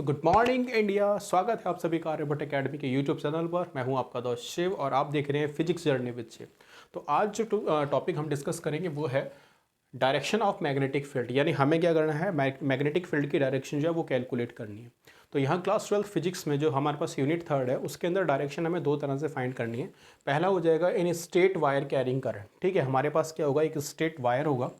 So good morning India. स्वागत है आप सभी का आर्यभट्ट एकेडमी के यूट्यूब चैनल पर। मैं हूं आपका दोस्त शिव और आप देख रहे हैं फिजिक्स जर्नी विद शिव। तो आज जो टॉपिक हम डिस्कस करेंगे वो है डायरेक्शन ऑफ मैग्नेटिक फील्ड, यानी हमें क्या करना है, मैग्नेटिक फील्ड की डायरेक्शन जो है वो कैलकुलेट करनी है। तो यहाँ क्लास 12 फिजिक्स में जो हमारे पास यूनिट 3 है उसके अंदर डायरेक्शन हमें दो तरह से फाइंड करनी है। पहला हो जाएगा in straight wire carrying current. ठीक है, हमारे पास क्या होगा, एक स्ट्रेट वायर होगा।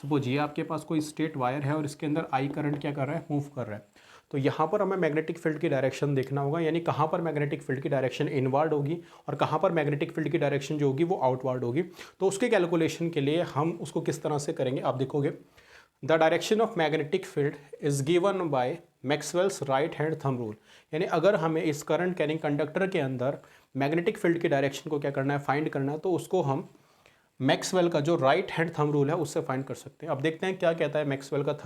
सपोज ये आपके पास कोई स्ट्रेट वायर है और इसके अंदर आई करंट क्या कर रहा है, मूव कर रहा है। तो यहाँ पर हमें मैग्नेटिक फील्ड की डायरेक्शन देखना होगा, यानी कहाँ पर मैग्नेटिक फील्ड की डायरेक्शन इनवर्ड होगी और कहाँ पर मैग्नेटिक फील्ड की डायरेक्शन जो होगी वो आउटवर्ड होगी। तो उसके कैलकुलेशन के लिए हम उसको किस तरह से करेंगे आप देखोगे। The direction of magnetic field is given by Maxwell's right hand thumb rule. यानी अगर हमें इस करंट कैरिंग कंडक्टर के अंदर मैग्नेटिक फील्ड की डायरेक्शन को क्या करना है, फाइंड करना है, तो उसको हम मैक्सवेल का जो राइट हैंड थंब रूल है उससे फाइंड कर सकते हैं। अब देखते हैं क्या कहता है मैक्सवेल का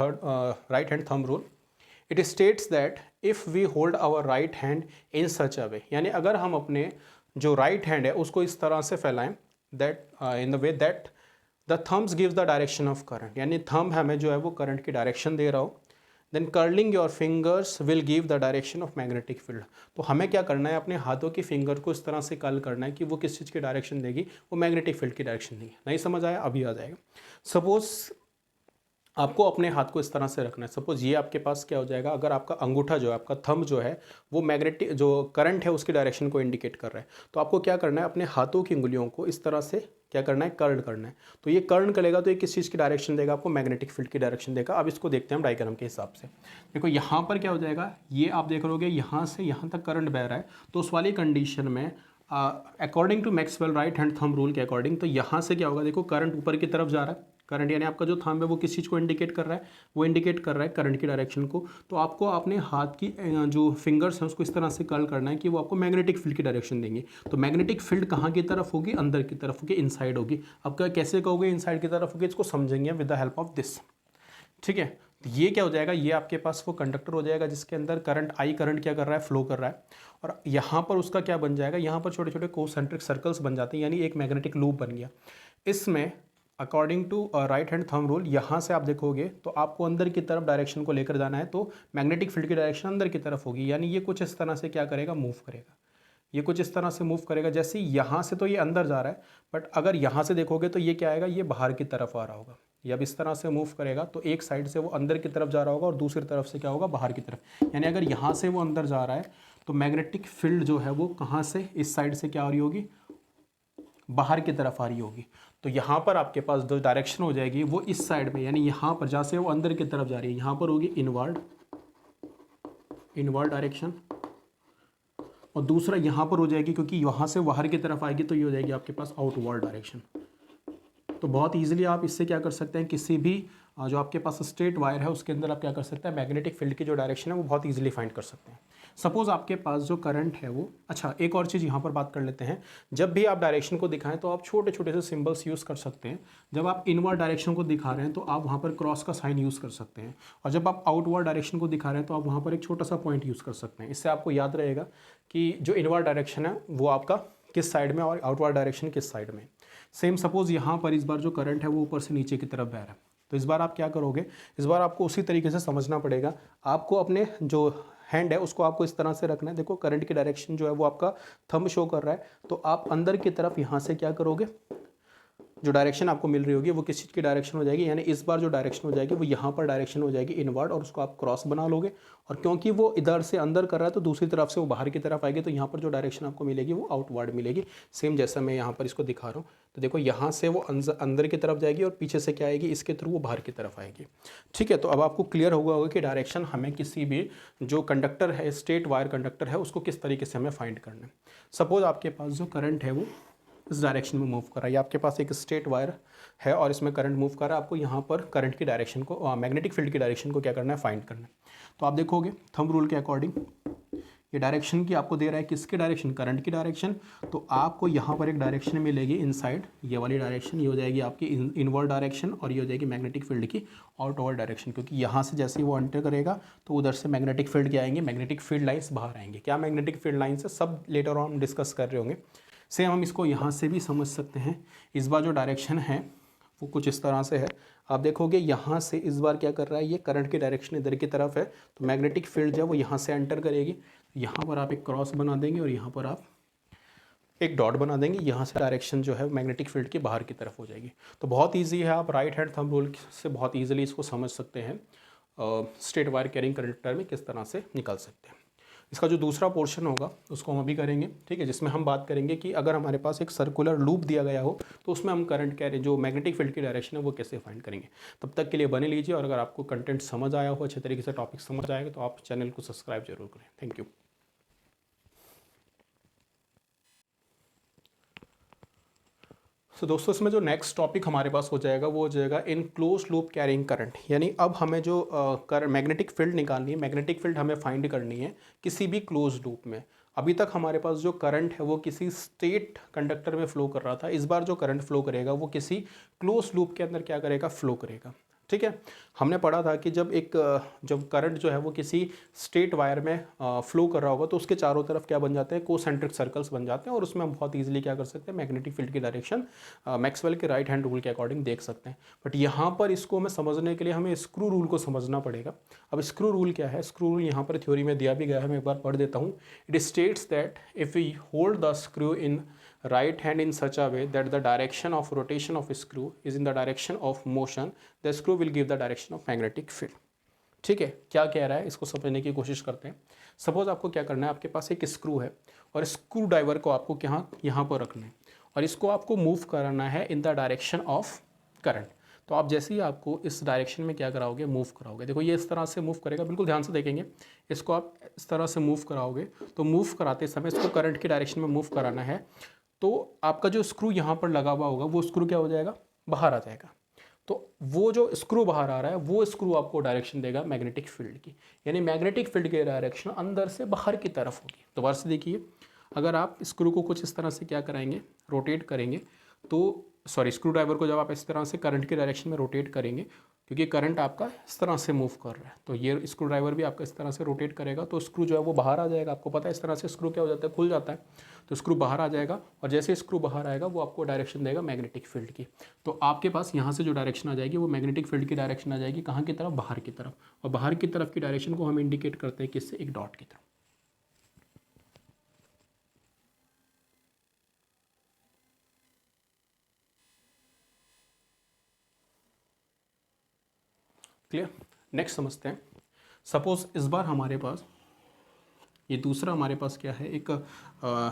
right hand thumb rule. It states that if we hold our right hand in such a way, यानी अगर हम अपने जो राइट हैंड है उसको इस तरह से फैलाएं that in the way that the thumbs gives the direction of current, यानी थंब हमें जो है वो करंट की डायरेक्शन दे रहा हो, then curling your fingers will give the direction of magnetic field. तो हमें क्या करना है, अपने हाथों की फिंगर को इस तरह से कर्ल करना है कि वो किस चीज़ की डायरेक्शन देगी, वो मैग्नेटिक फील्ड की डायरेक्शन देगी। नहीं समझ आया, अभी आ जाएगा। सपोज आपको अपने हाथ को इस तरह से रखना है। सपोज ये आपके पास क्या हो जाएगा, अगर आपका अंगूठा जो है, आपका थंब जो है वो मैग्नेटिक जो करंट है उसकी डायरेक्शन को इंडिकेट कर रहा है। तो आपको क्या करना है, अपने हाथों की उंगलियों को इस तरह से क्या करना है, कर्ल करना है। तो ये कर्ल करेगा तो ये किस चीज़ की डायरेक्शन देगा, आपको मैग्नेटिक फील्ड की डायरेक्शन देगा। अब इसको देखते हैं हम डायग्राम के हिसाब से। देखो यहाँ पर क्या हो जाएगा, ये आप देख रहोगे यहाँ से यहाँ तक करंट बह रहा है। तो उस वाली कंडीशन में according to Maxwell right hand thumb rule के अकॉर्डिंग, तो यहाँ से क्या होगा, देखो करंट ऊपर की तरफ जा रहा है। करंट यानी आपका जो थंब है वो किस चीज़ को इंडिकेट कर रहा है, वो इंडिकेट कर रहा है करंट की डायरेक्शन को। तो आपको अपने हाथ की जो फिंगर्स हैं उसको इस तरह से कर्ल करना है कि वो आपको मैग्नेटिक फील्ड की डायरेक्शन देंगे। तो मैग्नेटिक फील्ड कहाँ की तरफ होगी, अंदर की तरफ होगी, इनसाइड होगी। अब क्या कैसे कहोगे इनसाइड की तरफ होगी, इसको समझेंगे with the help of this. ठीक है, तो ये क्या हो जाएगा, ये आपके पास वो कंडक्टर हो जाएगा जिसके अंदर करंट आई करंट क्या कर रहा है, फ्लो कर रहा है। और यहाँ पर उसका क्या बन जाएगा, यहाँ पर छोटे छोटे कोसेंट्रिक सर्कल्स बन जाते हैं, यानी एक मैग्नेटिक लूप बन गया। इसमें according to right hand thumb rule यहाँ से आप देखोगे तो आपको अंदर की तरफ डायरेक्शन को लेकर जाना है। तो मैग्नेटिक फील्ड की डायरेक्शन अंदर की तरफ होगी, यानी ये कुछ इस तरह से क्या करेगा, मूव करेगा। ये कुछ इस तरह से मूव करेगा, जैसे यहाँ से तो ये अंदर जा रहा है, बट अगर यहाँ से देखोगे तो ये क्या आएगा, ये बाहर की तरफ आ रहा होगा। ये अब इस तरह से मूव करेगा तो एक साइड से वो अंदर की तरफ जा रहा होगा और दूसरी तरफ से क्या होगा, बाहर की तरफ। यानी अगर यहाँ से वो अंदर जा रहा है तो मैग्नेटिक फील्ड जो है वो कहाँ से, इस साइड से क्या आ रही होगी, बाहर की तरफ आ रही होगी। तो यहाँ पर आपके पास जो डायरेक्शन हो जाएगी वो इस साइड में, यानी यहाँ पर जहाँ से वो अंदर की तरफ जा रही है यहाँ पर होगी इनवर्ड, इनवर्ड डायरेक्शन। और दूसरा यहाँ पर हो जाएगी, क्योंकि यहाँ से बाहर की तरफ आएगी तो ये हो जाएगी आपके पास आउटवर्ड डायरेक्शन। तो बहुत इजीली आप इससे क्या कर सकते हैं, किसी भी जो आपके पास स्ट्रेट वायर है उसके अंदर आप क्या कर सकते हैं, मैग्नेटिक फील्ड की जो डायरेक्शन है वो बहुत इजीली फाइंड कर सकते हैं। सपोज आपके पास जो करंट है वो, अच्छा एक और चीज़ यहाँ पर बात कर लेते हैं। जब भी आप डायरेक्शन को दिखाएं तो आप छोटे छोटे से सिंबल्स यूज़ कर सकते हैं। जब आप इनवर्ड डायरेक्शन को दिखा रहे हैं तो आप वहाँ पर क्रॉस का साइन यूज़ कर सकते हैं, और जब आप आउटवर्ड डायरेक्शन को दिखा रहे हैं तो आप वहाँ पर एक छोटा सा पॉइंट यूज़ कर सकते हैं। इससे आपको याद रहेगा कि जो इनवर्ड डायरेक्शन है वो आपका किस साइड में और आउटवर्ड डायरेक्शन किस साइड में। सेम सपोज यहाँ पर इस बार जो करंट है वो ऊपर से नीचे की तरफ बह रहा है, तो इस बार आप क्या करोगे, इस बार आपको उसी तरीके से समझना पड़ेगा। आपको अपने जो हैंड है उसको आपको इस तरह से रखना है। देखो करंट की डायरेक्शन जो है वो आपका थंब शो कर रहा है, तो आप अंदर की तरफ यहाँ से क्या करोगे, जो डायरेक्शन आपको मिल रही होगी वो किस चीज़ की डायरेक्शन हो जाएगी, यानी इस बार जो डायरेक्शन हो जाएगी वो यहाँ पर डायरेक्शन हो जाएगी इनवर्ड, और उसको आप क्रॉस बना लोगे। और क्योंकि वो इधर से अंदर कर रहा है तो दूसरी तरफ से वो बाहर की तरफ आएगी, तो यहाँ पर जो डायरेक्शन आपको मिलेगी वो आउटवर्ड मिलेगी। सेम जैसा मैं यहाँ पर इसको दिखा रहा हूँ, तो देखो यहाँ से वो अंदर की तरफ जाएगी और पीछे से क्या आएगी, इसके थ्रू वो बाहर की तरफ आएगी। ठीक है, तो अब आपको क्लियर होगा कि डायरेक्शन हमें किसी भी जो कंडक्टर है, स्ट्रेट वायर कंडक्टर है, उसको किस तरीके से हमें फाइंड करना है। सपोज आपके पास जो करंट है वो इस डायरेक्शन में मूव कर रहा है, या आपके पास एक स्ट्रेट वायर है और इसमें करंट मूव कर रहा है। आपको यहाँ पर करंट की डायरेक्शन को, मैग्नेटिक फील्ड की डायरेक्शन को क्या करना है, फाइंड करना है। तो आप देखोगे थंब रूल के अकॉर्डिंग ये डायरेक्शन की आपको दे रहा है, किसकी डायरेक्शन, करंट की डायरेक्शन। तो आपको यहाँ पर एक डायरेक्शन मिलेगी इनसाइड, ये वाली डायरेक्शन, ये हो जाएगी आपकी इनवर्ड डायरेक्शन, और ये हो जाएगी मैग्नेटिक फील्ड की आउटवर्ड डायरेक्शन। क्योंकि यहाँ से जैसे ही वो एंटर करेगा तो उधर से मैग्नेटिक फील्ड क्या आएंगे, मैग्नेटिक फील्ड लाइन्स बाहर आएंगे। क्या मैग्नेटिक फील्ड लाइन्स है, सब लेटर ऑन डिस्कस कर रहे होंगे। सेम हम इसको यहाँ से भी समझ सकते हैं। इस बार जो डायरेक्शन है वो कुछ इस तरह से है। आप देखोगे यहाँ से इस बार क्या कर रहा है, ये करंट की डायरेक्शन इधर की तरफ है, तो मैग्नेटिक फील्ड जो है वो यहाँ से एंटर करेगी। यहाँ पर आप एक क्रॉस बना देंगे और यहाँ पर आप एक डॉट बना देंगे, यहाँ से डायरेक्शन जो है मैग्नेटिक फील्ड की बाहर की तरफ हो जाएगी। तो बहुत ईजी है, आप राइट हैंड थंब रूल से बहुत ईजिली इसको समझ सकते हैं, स्ट्रेट वायर कैरिंग कंडक्टर में किस तरह से निकाल सकते हैं। इसका जो दूसरा पोर्शन होगा उसको हम अभी करेंगे, ठीक है, जिसमें हम बात करेंगे कि अगर हमारे पास एक सर्कुलर लूप दिया गया हो तो उसमें हम करंट कैरी जो मैग्नेटिक फील्ड की डायरेक्शन है वो कैसे फाइंड करेंगे। तब तक के लिए बने लीजिए, और अगर आपको कंटेंट समझ आया हो, अच्छे तरीके से टॉपिक समझ आएगा, तो आप चैनल को सब्सक्राइब जरूर करें। Thank you. तो दोस्तों इसमें जो नेक्स्ट टॉपिक हमारे पास हो जाएगा वो हो जाएगा in close loop carrying current. यानी अब हमें जो मैग्नेटिक फील्ड निकालनी है, मैग्नेटिक फील्ड हमें फाइंड करनी है किसी भी क्लोज लूप में। अभी तक हमारे पास जो करंट है वो किसी स्टेट कंडक्टर में फ्लो कर रहा था, इस बार जो करंट फ्लो करेगा वो किसी क्लोज लूप के अंदर क्या करेगा, फ्लो करेगा। ठीक है, हमने पढ़ा था कि जब करंट जो है वो किसी स्ट्रेट वायर में फ्लो कर रहा होगा तो उसके चारों तरफ क्या बन जाते हैं, कोसेंट्रिक सर्कल्स बन जाते हैं, और उसमें हम बहुत इजीली क्या कर सकते हैं, मैग्नेटिक फील्ड की डायरेक्शन मैक्सवेल के राइट हैंड रूल के अकॉर्डिंग देख सकते हैं। बट यहाँ पर इसको हमें समझने के लिए हमें स्क्रू रूल को समझना पड़ेगा। अब स्क्रू रूल क्या है, स्क्रू रूल यहाँ पर थ्योरी में दिया भी गया है, मैं एक बार पढ़ देता हूँ। It states that if we hold the screw in right hand in such a way that the direction of rotation of screw is in the direction of motion, the screw will give the direction of magnetic field। ठीक है, क्या कह रहा है इसको समझने की कोशिश करते हैं। सपोज आपको क्या करना है, आपके पास एक स्क्रू है और स्क्रू ड्राइवर को आपको यहाँ पर रखना है और इसको आपको मूव कराना है in the direction of current. तो आप जैसे ही आपको इस डायरेक्शन में क्या कराओगे, मूव कराओगे, देखो ये इस तरह से मूव करेगा, बिल्कुल ध्यान से देखेंगे, इसको आप इस तरह से मूव कराओगे तो मूव कराते समय इसको करंट की डायरेक्शन में मूव कराना है, तो आपका जो स्क्रू यहाँ पर लगा हुआ होगा वो स्क्रू क्या हो जाएगा, बाहर आ जाएगा। तो वो जो स्क्रू बाहर आ रहा है वो स्क्रू आपको डायरेक्शन देगा मैग्नेटिक फील्ड की, यानी मैग्नेटिक फील्ड की डायरेक्शन अंदर से बाहर की तरफ होगी। दोबारा से देखिए, अगर आप स्क्रू को कुछ इस तरह से क्या कराएंगे, रोटेट करेंगे, तो स्क्रू ड्राइवर को जब आप इस तरह से करंट की डायरेक्शन में रोटेट करेंगे, क्योंकि करंट आपका इस तरह से मूव कर रहा है, तो ये स्क्रू ड्राइवर भी आपका इस तरह से रोटेट करेगा, तो स्क्रू जो है वो बाहर आ जाएगा। आपको पता है इस तरह से स्क्रू क्या हो जाता है, खुल जाता है, तो स्क्रू बाहर आ जाएगा, और जैसे स्क्रू बाहर आएगा वो आपको डायरेक्शन देगा मैग्नेटिक फील्ड की। तो आपके पास यहाँ से जो डायरेक्शन आ जाएगी वो मैग्नेटिक फील्ड की डायरेक्शन आ जाएगी, कहाँ की तरफ, बाहर की तरफ। और बाहर की तरफ की डायरेक्शन को हम इंडिकेट करते हैं किससे, एक डॉट की तरफ। क्लियर, नेक्स्ट समझते हैं। सपोज इस बार हमारे पास ये दूसरा हमारे पास क्या है, एक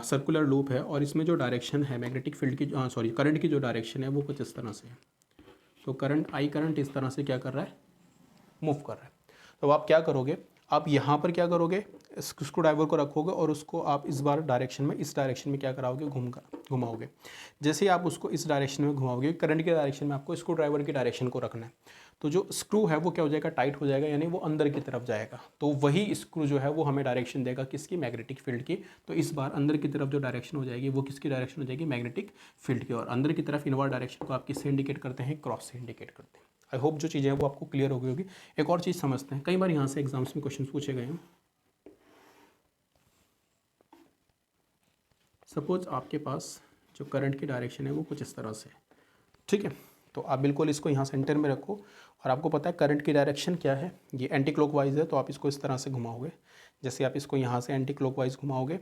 सर्कुलर लूप है, और इसमें जो डायरेक्शन है मैग्नेटिक फील्ड की करंट की जो डायरेक्शन है वो कुछ इस तरह से है। तो करंट इस तरह से क्या कर रहा है, मूव कर रहा है। तो आप क्या करोगे, आप यहाँ पर क्या करोगे, स्क्रू ड्राइवर को रखोगे और उसको आप इस बार इस डायरेक्शन में क्या कराओगे, घुमाओगे। जैसे ही आप उसको इस डायरेक्शन में घुमाओगे, करंट के डायरेक्शन में आपको स्क्रू ड्राइवर की डायरेक्शन को रखना है, तो जो स्क्रू है वो क्या हो जाएगा, टाइट हो जाएगा, यानी वो अंदर की तरफ जाएगा। तो वही स्क्रू जो है वो हमें डायरेक्शन देगा किसकी, मैग्नेटिक फील्ड की। तो इस बार अंदर की तरफ जो डायरेक्शन हो जाएगी वो किसकी डायरेक्शन हो जाएगी, मैग्नेटिक फील्ड की। और अंदर की तरफ इनवर्ड डायरेक्शन को आप किससे इंडिकेट करते हैं, क्रॉस से इंडिकेट करते हैं। आई होप जो चीज़ें हैं वो आपको क्लियर हो गई होगी। एक और चीज़ समझते हैं, कई बार यहाँ से एग्जाम्स में क्वेश्चन पूछे गए हैं। सपोज आपके पास जो करंट की डायरेक्शन है वो कुछ इस तरह से है, ठीक है। तो आप बिल्कुल इसको यहाँ सेंटर में रखो, और आपको पता है करंट की डायरेक्शन क्या है, ये एंटी क्लॉकवाइज है, तो आप इसको इस तरह से घुमाओगे। जैसे आप इसको यहाँ से एंटी क्लॉकवाइज घुमाओगे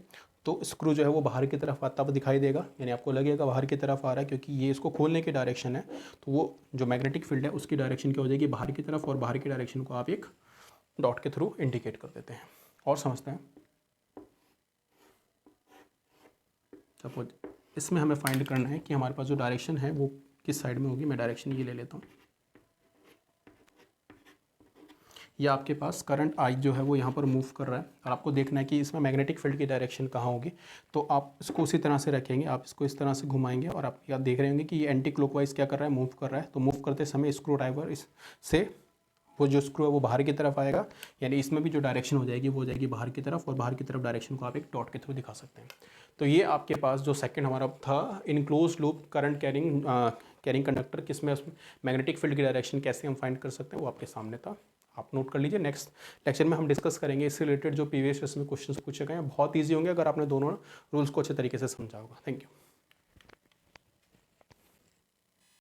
तो स्क्रू जो है वो बाहर की तरफ आता हुआ दिखाई देगा, यानी आपको लगेगा बाहर की तरफ आ रहा है, क्योंकि ये इसको खोलने की डायरेक्शन है। तो वो जो मैग्नेटिक फील्ड है उसकी डायरेक्शन क्या हो जाएगी, बाहर की तरफ, और बाहर की डायरेक्शन को आप एक डॉट के थ्रू इंडिकेट कर देते हैं। और समझते हैं, सपोज इसमें हमें फाइंड करना है कि हमारे पास जो डायरेक्शन है वो किस साइड में होगी। मैं डायरेक्शन ये ले लेता हूँ, ये आपके पास करंट आई जो है वो यहाँ पर मूव कर रहा है, और आपको देखना है कि इसमें मैग्नेटिक फील्ड की डायरेक्शन कहाँ होगी। तो आप इसको उसी तरह से रखेंगे, आप इसको इस तरह से घुमाएंगे, और आप यहाँ देख रहे होंगे कि ये एंटी क्लॉकवाइज क्या कर रहा है, मूव कर रहा है। तो मूव करते समय स्क्रू ड्राइवर इस से वो जो स्क्रू है वो बाहर की तरफ आएगा, यानी इसमें भी जो डायरेक्शन हो जाएगी वो हो जाएगी बाहर की तरफ, और बाहर की तरफ डायरेक्शन को आप एक डॉट के थ्रू दिखा सकते हैं। तो ये आपके पास जो सेकंड हमारा था, enclose loop current carrying conductor, किसमें मैग्नेटिक फील्ड की डायरेक्शन कैसे हम फाइंड कर सकते हैं, वो आपके सामने था, आप नोट कर लीजिए। नेक्स्ट लेक्चर में हम डिस्कस करेंगे इससे रिलेटेड जो प्रीवियस में क्वेश्चंस पूछे गए हैं, बहुत ईजी होंगे अगर आपने दोनों रूल्स को अच्छे तरीके से समझा होगा। Thank you.